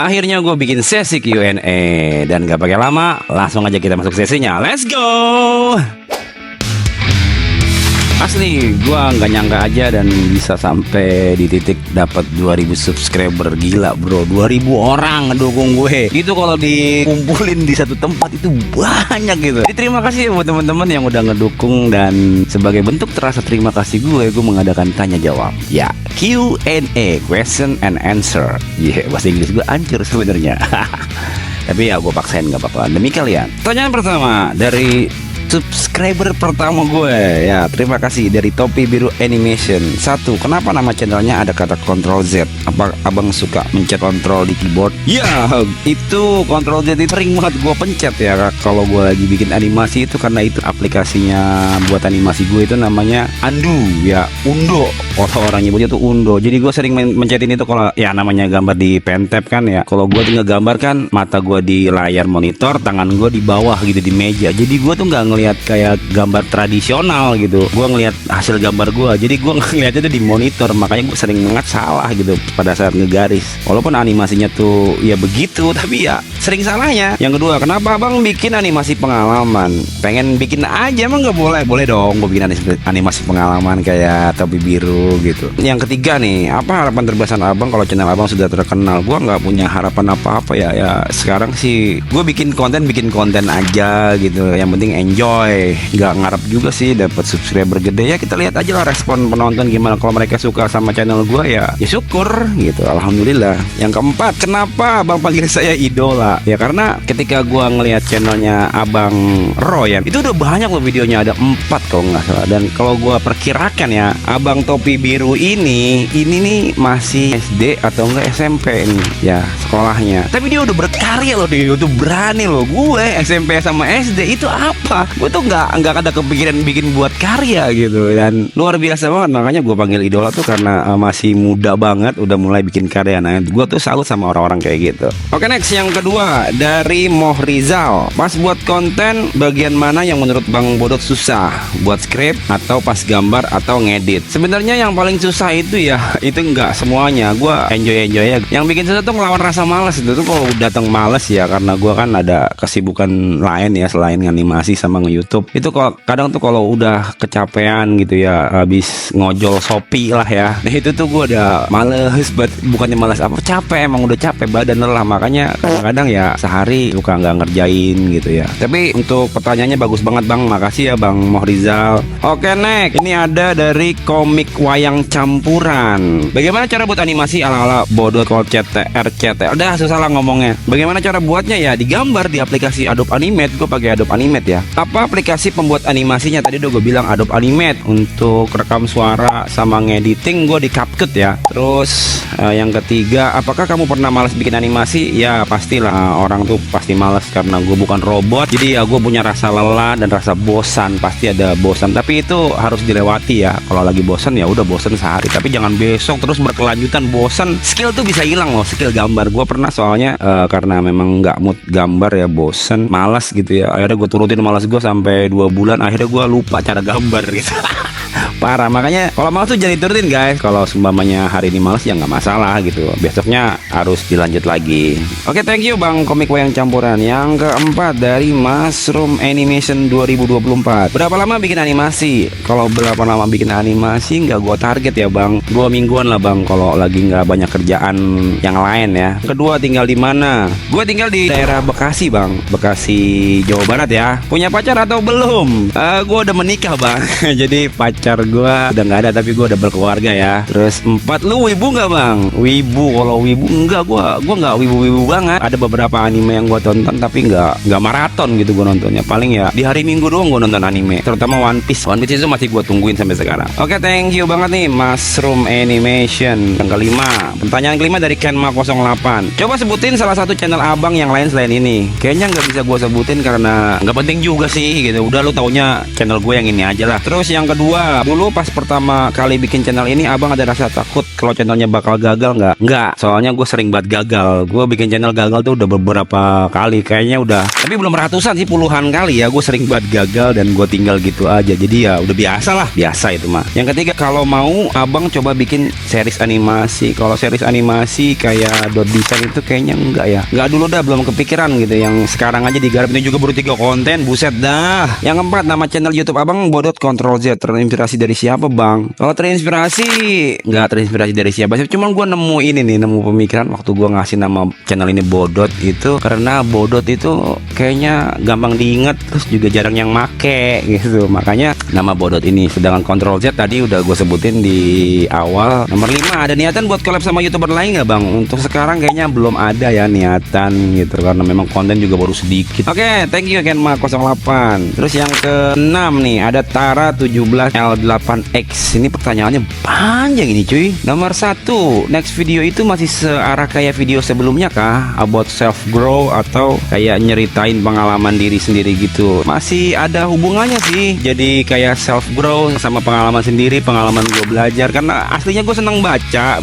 Akhirnya gue bikin sesi Q&A. Dan gak pakai lama, langsung aja kita masuk sesinya. Let's go. Asli, gue nggak nyangka aja dan bisa sampai di titik dapat 2000 subscriber. Gila bro, 2000 orang ngedukung gue. Itu kalau dikumpulin di satu tempat itu banyak gitu. Jadi terima kasih buat teman-teman yang udah ngedukung. Dan sebagai bentuk terasa terima kasih gue mengadakan tanya jawab. Ya, Q&A, question and answer. Bahasa Inggris gue hancur sebenarnya. Tapi ya gue paksain gak apa-apa demi kalian. Pertanyaan pertama dari subscriber pertama gue, ya terima kasih, dari Topi Biru Animation. Satu, kenapa nama channelnya ada kata Ctrl Z? Apa abang suka mencet kontrol di keyboard? Ya, itu Ctrl Z itu sering banget gue pencet ya kalau gue lagi bikin animasi itu, karena itu aplikasinya buat animasi gue itu namanya Undo, ya Undo. Orang nyebutnya tuh Undo. Jadi gue sering mencetin itu kalau ya namanya gambar di pentap kan ya. Kalau gue tuh ngegambar kan, mata gue di layar monitor, tangan gue di bawah gitu di meja. Jadi gue tuh nggak ngelihat kayak gambar tradisional gitu. Gue ngelihat hasil gambar gue. Jadi gue ngeliatnya tuh di monitor. Makanya gue sering banget salah gitu pada saat ngegaris. Walaupun animasinya tuh ya begitu, tapi ya sering salahnya. Yang kedua, kenapa abang bikin animasi pengalaman? Pengen bikin aja, emang nggak boleh? Boleh dong, gue bikin animasi pengalaman kayak Topi Biru gitu. Yang ketiga nih, apa harapan terbesar abang kalau channel abang sudah terkenal? Gue nggak punya harapan apa-apa ya. Ya sekarang sih gue bikin konten aja gitu. Yang penting enjoy, nggak ngarep juga sih dapat subscriber gede. Ya kita lihat aja lah respon penonton gimana. Kalau mereka suka sama channel gue ya syukur gitu, alhamdulillah. Yang keempat, kenapa abang panggil saya idola? Ya karena ketika gue ngelihat channelnya abang Royan itu udah banyak loh videonya, ada 4 kalau nggak salah. Dan kalau gue perkirakan ya, abang Topi Biru ini nih masih SD atau enggak SMP nih ya sekolahnya. Tapi dia udah berkarya loh, dia udah berani loh. Gue SMP sama SD itu apa? Gue tuh nggak ada kepikiran bikin buat karya gitu. Dan luar biasa banget, makanya gue panggil idola tuh karena masih muda banget udah mulai bikin karya. Nah gue tuh salut sama orang-orang kayak gitu. Oke, next, yang kedua dari Moh Rizal. Pas buat konten, bagian mana yang menurut Bang Bodot susah? Buat skrip atau pas gambar atau ngedit? Sebenarnya yang paling susah itu ya itu nggak semuanya. Gue enjoy ya. Yang bikin susah tuh ngelawan rasa malas. Itu tuh kalau datang malas ya, karena gue kan ada kesibukan lain ya selain animasi sama nge-YouTube. Itu kalau kadang tuh kalau udah kecapean gitu ya, habis ngojol Shopee lah ya, nah itu tuh gue udah males. Bukannya malas apa, capek, emang udah capek badan lelah. Makanya kadang-kadang ya sehari suka nggak ngerjain gitu ya. Tapi untuk pertanyaannya bagus banget bang, makasih ya Bang Moh Rizal. Oke, next, ini ada dari Komik Wayang Campuran. Bagaimana cara buat animasi ala-ala Bodot RCT? Udah susah lah ngomongnya. Bagaimana cara buatnya ya? Digambar di aplikasi Adobe Animate. Gue pakai Adobe Animate ya. Apa aplikasi pembuat animasinya? Tadi udah gue bilang Adobe Animate. Untuk rekam suara sama ngediting gue di CapCut ya. Terus yang ketiga, apakah kamu pernah malas bikin animasi? Ya pastilah, orang tuh pasti malas karena gue bukan robot. Jadi ya gue punya rasa lelah dan rasa bosan. Pasti ada bosan, tapi itu harus dilewati ya. Kalau lagi bosan ya udah bosan sehari, tapi jangan besok terus berkelanjutan bosan. Skill tuh bisa hilang loh, skill gambar. Gue pernah soalnya karena memang nggak mood gambar ya, bosan, malas gitu ya. Akhirnya gue turutin malas gue sampai 2 bulan. Akhirnya gue lupa cara gambar gitu. Parah, makanya kalau malas tuh jangan diturutin guys. Kalau seumpamanya hari ini malas ya nggak masalah gitu, besoknya harus dilanjut lagi. Oke, thank you Bang Komik Wayang Campuran. Yang keempat dari Mushroom Animation 2024. Berapa lama bikin animasi? Kalau berapa lama bikin animasi nggak gue target ya Bang, 2 mingguan lah Bang kalau lagi nggak banyak kerjaan yang lain ya. Kedua, tinggal di mana? Gue tinggal di daerah Bekasi Bang, Bekasi Jawa Barat ya. Punya pacar atau belum? Gue udah menikah Bang. Jadi pacar gue udah nggak ada, tapi gue udah berkeluarga ya. Terus 4, lu wibu nggak Bang? Wibu, kalau wibu enggak, gue nggak wibu banget. Ada beberapa anime yang gue tonton, tapi nggak maraton gitu gue nontonnya. Paling ya di hari Minggu doang gue nonton anime, terutama One Piece itu masih gue tungguin sampai sekarang. Oke, thank you banget nih Mushroom Animation. Yang kelima, pertanyaan kelima dari Kenma08. Coba sebutin salah satu channel abang yang lain selain ini. Kayaknya nggak bisa gue sebutin karena nggak penting juga sih gitu. Udah lu taunya channel gue yang ini aja lah. Terus yang kedua kedua, dulu pas pertama kali bikin channel ini abang ada rasa takut kalau channelnya bakal gagal nggak? Nggak, soalnya gue sering banget gagal. Gue bikin channel gagal tuh udah beberapa kali, kayaknya udah, tapi belum ratusan sih, puluhan kali ya. Gue sering banget gagal dan gue tinggal gitu aja. Jadi ya udah biasa lah, biasa itu mah. Yang ketiga, kalau mau abang coba bikin series animasi. Kalau series animasi kayak dot design itu kayaknya enggak ya, nggak dulu dah, belum kepikiran gitu. Yang sekarang aja digarap ini juga baru 3 konten, buset dah. Yang keempat, nama channel YouTube abang Bodot Control Z. Terinspirasi dari siapa bang? Kalau terinspirasi, nggak terinspirasi dari siapa sih, cuman gue nemu ini nih, nemu pemikiran waktu gue ngasih nama channel ini Bodot itu karena Bodot itu kayaknya gampang diingat, terus juga jarang yang make gitu, makanya nama Bodot ini. Sedangkan Control Z tadi udah gue sebutin di awal. Nomor 5, ada niatan buat collab sama YouTuber lain nggak bang? Untuk sekarang kayaknya belum ada ya niatan gitu, karena memang konten juga baru sedikit. Oke, thank you Kenma 08. Terus yang ke-6 nih, ada Tara 17L8X. Ini pertanyaannya panjang ini cuy. Nomor 1, next video itu masih searah kayak video sebelumnya kah? About self grow atau kayak nyeritain pengalaman diri sendiri gitu? Masih ada hubungannya sih. Jadi kayak self grow sama pengalaman sendiri, pengalaman gue belajar. Karena aslinya gue seneng baca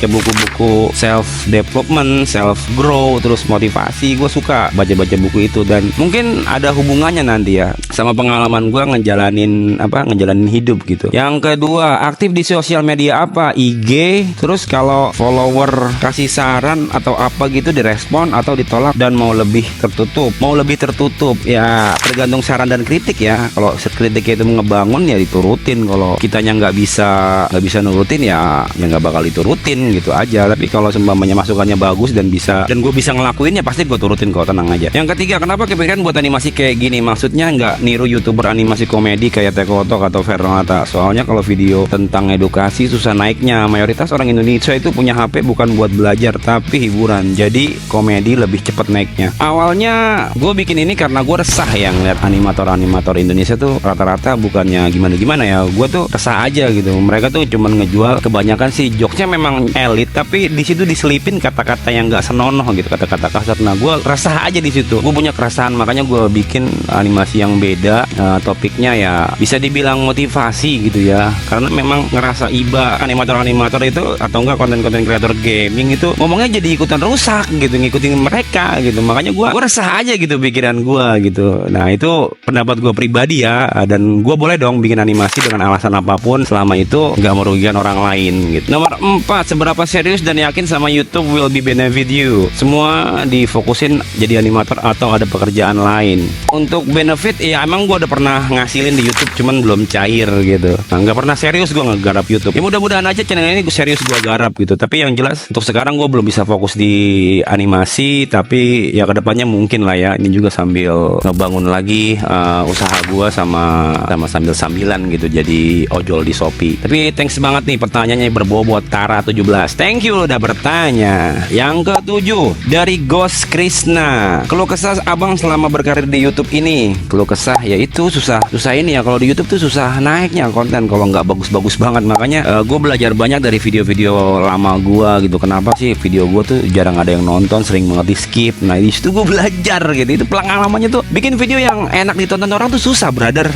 buku-buku self development, self grow, terus motivasi. Gue suka baca buku itu dan mungkin ada hubungannya nanti ya sama pengalaman gue ngejalanin hidup gitu. Yang kedua, aktif di sosial media apa? IG. Terus kalau follower kasih saran atau apa gitu direspon atau ditolak dan mau lebih tertutup ya, tergantung saran dan kritik ya. Kalau kritiknya itu ngebangun ya diturutin. Kalau kitanya nggak bisa nurutin ya nggak bakal diturutin gitu aja. Tapi kalau seumpamanya masukannya bagus dan gue bisa ngelakuinnya, pasti gue turutin kok, tenang aja. Yang ketiga, kenapa kepikiran buat animasi kayak gini? Maksudnya nggak niru YouTuber animasi komedi kayak Tekotok atau Fernata. Soalnya kalau video tentang edukasi susah naiknya. Mayoritas orang Indonesia itu punya HP bukan buat belajar tapi hiburan. Jadi komedi lebih cepat naiknya. Awalnya gue bikin ini karena gue resah ya ngeliat animator Indonesia tuh rata-rata bukannya gimana ya. Gue tuh resah aja gitu. Mereka tuh cuman ngejual, kebanyakan sih jokesnya memang elit, tapi di situ diselipin kata-kata yang nggak senonoh gitu, kata-kata kasar. Nah, gue resah aja di situ. Gue punya keresahan, makanya gue bikin animasi yang beda. Topiknya ya bisa dibilang motivasi gitu ya. Karena memang ngerasa iba animator itu atau enggak konten-konten kreator gaming itu ngomongnya jadi ikutan rusak gitu, ngikutin mereka gitu. Makanya gue resah aja gitu pikiran gue gitu. Nah, itu pendapat gue pribadi ya, dan gue boleh dong bikin animasi dengan alasan apapun selama itu nggak merugikan orang lain gitu. Nomor 4, seberapa serius dan yakin sama YouTube will be benefit you? Semua difokusin jadi animator atau ada pekerjaan lain? Untuk benefit ya emang gue udah pernah ngasilin di YouTube, cuman belum cair gitu. Nah, nggak pernah serius gue ngegarap YouTube. Ya mudah-mudahan aja channel ini gue serius gue garap gitu. Tapi yang jelas untuk sekarang gue belum bisa fokus di animasi, tapi ya kedepannya mungkin lah ya. Ini juga sambil ngebangun lagi usaha gue sama sambil-sambilan gitu, jadi ojol di Shopee. Tapi thanks banget nih pertanyaannya berbobot Tara 17. Thank you udah bertanya. Yang ke-7 dari Ghost Krishna. Keluh kesah abang selama berkarir di YouTube ini. Keluh kesah yaitu susah ini ya, kalau di YouTube tuh susah naiknya konten kalau nggak bagus-bagus banget. Makanya gue belajar banyak dari video-video lama gue gitu. Kenapa sih video gue tuh jarang ada yang nonton, sering banget di skip. Nah, di situ gue belajar gitu. Itu pengalamannya tuh bikin video yang enak ditonton orang tuh susah, brother.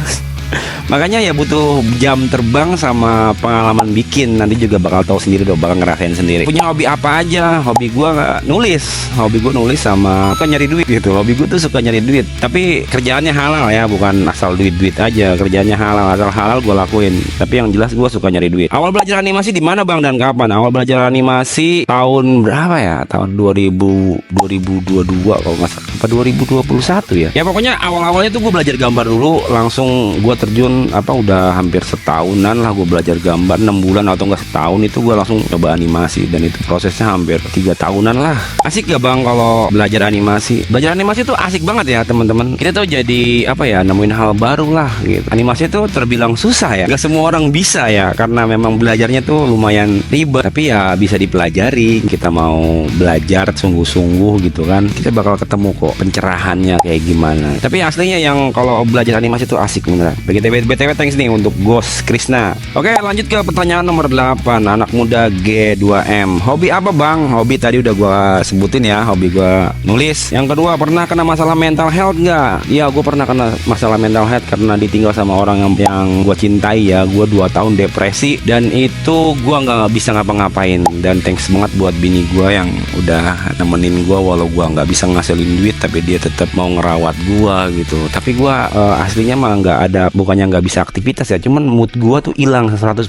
Makanya ya butuh jam terbang sama pengalaman bikin. Nanti juga bakal tahu sendiri dong, bakal ngerasain sendiri. Punya hobi apa aja? Hobi gue nulis. Hobi gue nulis sama suka nyari duit gitu. Hobi gue tuh suka nyari duit. Tapi kerjaannya halal ya, bukan asal duit aja. Kerjaannya halal, asal halal gue lakuin. Tapi yang jelas gue suka nyari duit. Awal belajar animasi di mana bang dan kapan? Awal belajar animasi tahun berapa ya? Tahun 2022 kalau nggak salah. Apa 2021 ya? Ya pokoknya awal-awalnya tuh gue belajar gambar dulu. Langsung gue terjun udah hampir setahunan lah gue belajar gambar, 6 bulan atau enggak setahun itu gue langsung coba animasi, dan itu prosesnya hampir 3 tahunan lah. Asik gak bang kalau belajar animasi? Belajar animasi tuh asik banget ya teman-teman. Kita tuh jadi nemuin hal baru lah gitu. Animasi tuh terbilang susah ya, gak semua orang bisa ya, karena memang belajarnya tuh lumayan ribet, tapi ya bisa dipelajari. Kita mau belajar sungguh-sungguh gitu kan, kita bakal ketemu kok pencerahannya kayak gimana. Tapi aslinya yang kalau belajar animasi tuh asik beneran. BTW thanks nih untuk Ghost Krishna. Oke, lanjut ke pertanyaan nomor 8. Anak muda G2M. Hobi apa bang? Hobi tadi udah gua sebutin ya. Hobi gua nulis. Yang kedua, pernah kena masalah mental health nggak? Iya, gue pernah kena masalah mental health karena ditinggal sama orang yang gue cintai ya. Gue 2 tahun depresi dan itu gue nggak bisa ngapa-ngapain. Dan thanks banget buat bini gue yang udah nemenin gue walau gue nggak bisa ngasilin duit, tapi dia tetap mau ngerawat gue gitu. Tapi gue aslinya mah nggak ada, bukannya nggak bisa aktivitas ya, cuman mood gue tuh hilang 100%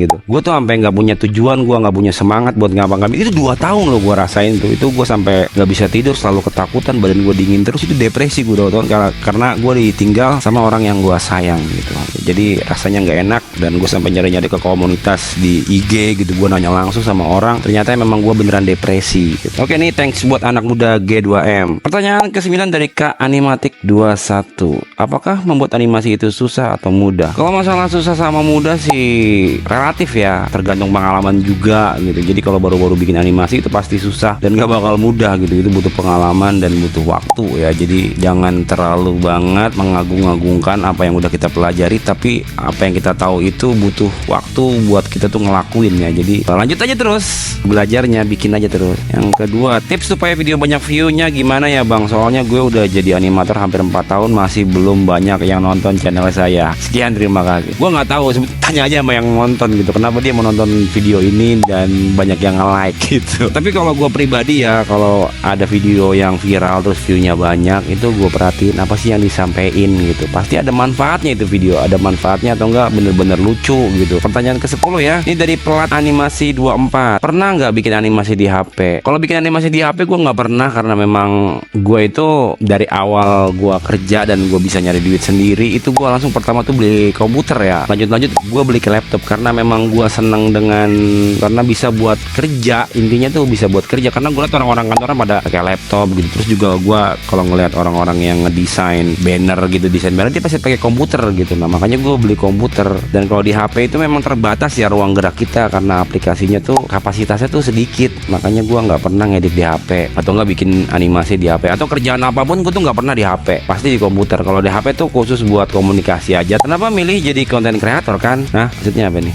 gitu. Gue tuh sampai nggak punya tujuan, gue nggak punya semangat buat ngapa-ngapain. Itu 2 tahun loh gue rasain tuh. Itu gue sampai nggak bisa tidur, selalu ketakutan, badan gue dingin terus. Itu depresi gue 2 tahun karena gue ditinggal sama orang yang gue sayang gitu. Jadi rasanya nggak enak dan gue sampai nyari-nyari ke komunitas di IG gitu. Gue nanya langsung sama orang, ternyata memang gue beneran depresi gitu. Oke nih, thanks buat anak muda G2M. Pertanyaan ke-9 dari Kak Animatik 21. Apakah membuat animasi itu susah atau mudah? Kalau masalah susah sama mudah sih relatif ya, tergantung pengalaman juga gitu. Jadi kalau baru-baru bikin animasi itu pasti susah dan gak bakal mudah gitu. Itu butuh pengalaman dan butuh waktu ya. Jadi jangan terlalu banget mengagung-agungkan apa yang udah kita pelajari, tapi apa yang kita tahu itu butuh waktu buat kita tuh ngelakuin ya. Jadi lanjut aja terus belajarnya, bikin aja terus. Yang kedua, tips supaya video banyak view-nya gimana ya bang? Soalnya gue udah jadi animator hampir 4 tahun masih belum banyak yang nonton channel saya. Sekian, terima kasih. Gue nggak tahu, tanya aja sama yang nonton gitu, kenapa dia mau nonton video ini dan banyak yang nge-like gitu. Tapi kalau gue pribadi ya, kalau ada video yang viral terus view-nya banyak, itu gue perhatiin apa sih yang disampaikan gitu. Pasti ada manfaatnya itu video, ada manfaatnya atau enggak bener-bener lucu gitu. Pertanyaan ke-10 ya, ini dari Pelat Animasi 24. Pernah nggak bikin animasi di HP? Kalau bikin animasi di HP gue nggak pernah, karena memang gue itu dari awal gue kerja dan gue bisa nyari duit sendiri, itu gue langsung pertama tuh beli komputer ya. Lanjut gue beli ke laptop karena memang gue seneng karena bisa buat kerja. Intinya tuh bisa buat kerja, karena gue liat orang-orang kantoran pada pakai laptop gitu. Terus juga gue kalau ngeliat orang-orang yang ngedesain banner gitu, desain banner dia pasti pakai komputer gitu. Nah makanya gue beli komputer. Dan kalau di HP itu memang terbatas ya ruang gerak kita, karena aplikasinya tuh kapasitasnya tuh sedikit. Makanya gue nggak pernah ngedit di HP atau nggak bikin animasi di HP, atau kerjaan apapun gue tuh nggak pernah di HP, pasti di komputer. Kalau di HP tuh khusus buat komunikasi aja. Kenapa milih jadi konten kreator kan? Nah maksudnya apa nih?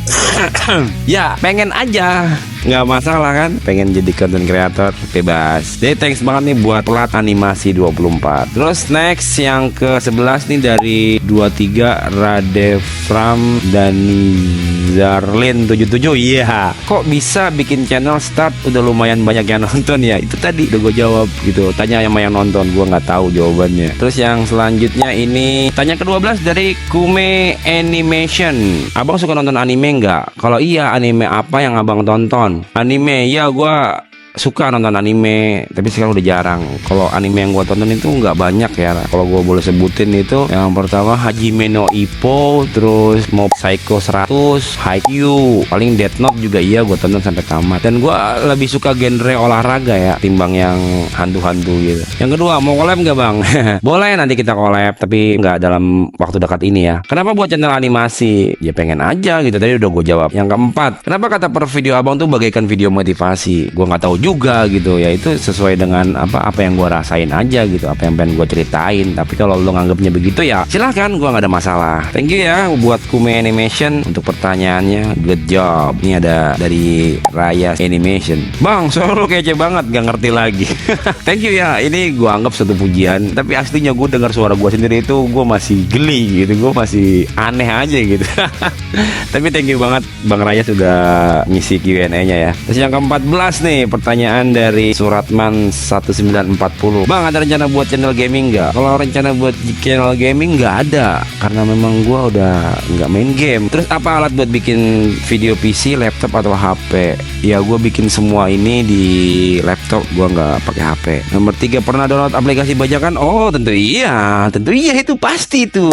Ya pengen aja, nggak masalah kan, pengen jadi content creator bebas. Jadi thanks banget nih buat Pelat Animasi 24. Terus next yang ke-11 nih dari 23 Radefram Dani Zarlin 77. Iya, kok bisa bikin channel start udah lumayan banyak yang nonton ya? Itu tadi udah gue jawab gitu, tanya sama yang nonton, gue nggak tahu jawabannya. Terus yang selanjutnya ini tanya ke-12 dari Kume Animation. Abang suka nonton anime nggak? Kalau iya, anime apa yang abang tonton? Anime ya, gua suka nonton anime, tapi sekarang udah jarang. Kalau anime yang gua tonton itu nggak banyak ya. Kalau gua boleh sebutin itu yang pertama Hajime no Ippo, terus Mob Psycho 100, Haikyuu, paling Death Note juga iya gua tonton sampai tamat. Dan gua lebih suka genre olahraga ya, timbang yang hantu-hantu gitu. Yang kedua, mau collab nggak bang? Boleh, nanti kita collab, tapi nggak dalam waktu dekat ini ya. Kenapa buat channel animasi? Ya pengen aja gitu, tadi udah gua jawab. Yang keempat, kenapa kata per video abang tuh bagaikan video motivasi? Gua nggak tahu juga gitu ya, itu sesuai dengan apa yang gua rasain aja gitu, apa yang pengen gua ceritain. Tapi kalau lo nganggapnya begitu ya silahkan, gua nggak ada masalah. Thank you ya buat Kume Animation untuk pertanyaannya, good job. Ini ada dari Raya Animation. Bang, suara lo kece banget, gak ngerti lagi. Thank you ya, ini gua anggap satu pujian, tapi aslinya gua dengar suara gua sendiri itu gua masih geli gitu, gua masih aneh aja gitu. Tapi thank you banget Bang Raya sudah ngisi Q&A-nya ya. Terus yang ke-14 nih, pertanyaan dari Suratman 1940. Bang, ada rencana buat channel gaming nggak? Kalau rencana buat channel gaming nggak ada, karena memang gua udah nggak main game. Terus apa alat buat bikin video PC, laptop atau HP? Ya gua bikin semua ini di laptop, gua nggak pakai HP. Nomor 3, pernah download aplikasi bajakan? Oh tentu iya itu pasti itu.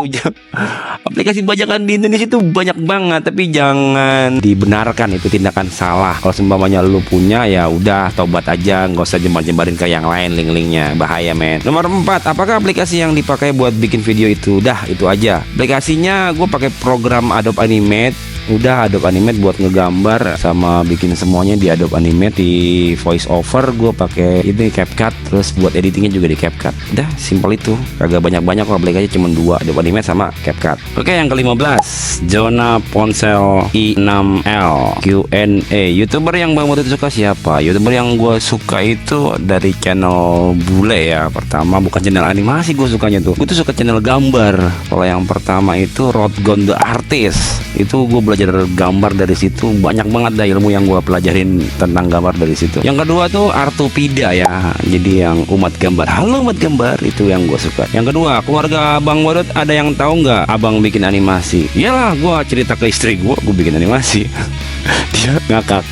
Aplikasi bajakan di Indonesia itu banyak banget, tapi jangan dibenarkan, itu tindakan salah. Kalau seumpamanya lu punya ya udah tobat aja, nggak usah jembar-jembarin ke yang lain link-linknya, bahaya men. Nomor 4, apakah aplikasi yang dipakai buat bikin video itu? Dah itu aja aplikasinya. Gue pakai program Adobe Animate Udah Adobe Animate buat ngegambar sama bikin semuanya di Adobe Animate. Di voice over gue pakai ini CapCut, terus buat editingnya juga di CapCut. Udah simpel itu, kagak banyak-banyak kok, beli aja cuma 2, Adobe Animate sama CapCut. Oke, yang ke-15, Zona Ponsel i6L Q&A. YouTuber yang Bang Bodot suka siapa? YouTuber yang gue suka itu dari channel bule ya. Pertama bukan channel animasi gue sukanya tuh, gue tuh suka channel gambar. Kalau yang pertama itu Rodgon the Artist, itu gue belajar gambar dari situ, banyak banget dah ilmu yang gue pelajarin tentang gambar dari situ. Yang kedua tuh Artupida ya, jadi yang umat gambar. Halo umat gambar, itu yang gue suka. Yang kedua, keluarga Bang Bodot ada yang tahu nggak abang bikin animasi? Iyalah, gue cerita ke istri gue bikin animasi. Dia ngakak.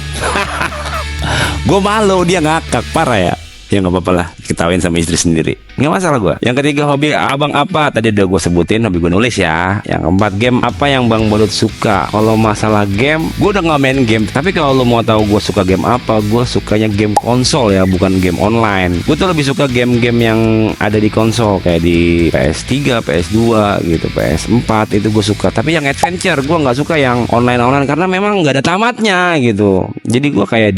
Gue malu, dia ngakak parah ya. Ya nggak apa-apa lah, ketawain sama istri sendiri, nggak masalah gue. Yang ketiga, hobi abang apa? Tadi udah gue sebutin, hobi gue nulis ya. Yang keempat, game apa yang Bang Bodot suka? Kalau masalah game, gue udah nggak main game. Tapi kalau lo mau tahu gue suka game apa, gue sukanya game konsol ya, bukan game online. Gue tuh lebih suka game-game yang ada di konsol, kayak di PS3, PS2 gitu, PS4 itu gue suka. Tapi yang adventure gue nggak suka yang online karena memang nggak ada tamatnya gitu. Jadi gue kayak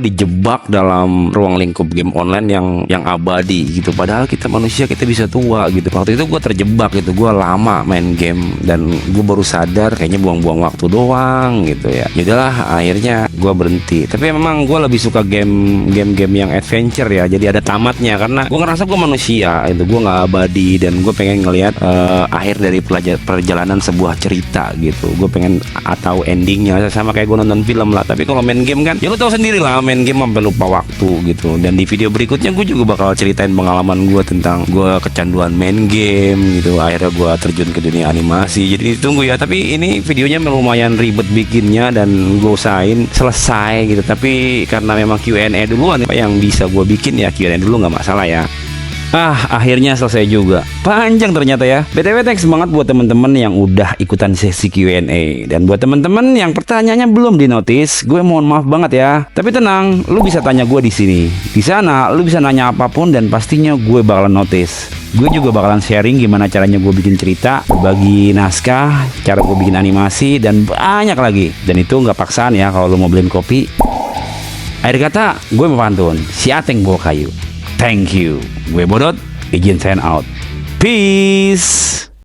dijebak dalam ruang lingkup game online yang abadi gitu. Padahal kita manusia, kita bisa tua gitu. Waktu itu gue terjebak gitu, gue lama main game dan gue baru sadar kayaknya buang-buang waktu doang gitu ya. Yaudahlah, akhirnya gue berhenti. Tapi memang gue lebih suka game-game yang adventure ya, jadi ada tamatnya, karena gue ngerasa gue manusia itu, gue nggak abadi, dan gue pengen ngelihat akhir dari perjalanan sebuah cerita gitu. Gue pengen tahu endingnya, sama kayak gue nonton film lah. Tapi kalau main game kan ya lo tahu sendiri lah, main game sampai lupa waktu gitu. Dan di video berikutnya gue juga bakal ceritain pengalaman gue tentang gue kecanduan main game gitu. Akhirnya gue terjun ke dunia animasi. Jadi tunggu ya. Tapi ini videonya lumayan ribet bikinnya dan gue usahain selesai gitu. Tapi karena memang Q&A duluan yang bisa gue bikin, ya Q&A dulu nggak masalah ya. Akhirnya selesai juga. Panjang ternyata ya. BTW thanks banget buat temen-temen yang udah ikutan sesi Q&A. Dan buat temen-temen yang pertanyaannya belum dinotis, gue mohon maaf banget ya. Tapi tenang, lu bisa tanya gue di sini. Di sana lu bisa nanya apapun dan pastinya gue bakalan notis. Gue juga bakalan sharing gimana caranya gue bikin cerita, berbagi naskah, cara gue bikin animasi, dan banyak lagi. Dan itu nggak paksaan ya. Kalau lu mau beliin kopi, akhir kata gue mau pantun, si Ateng bawa kayu. Thank you. Gue Bodot, izin sign out. Peace.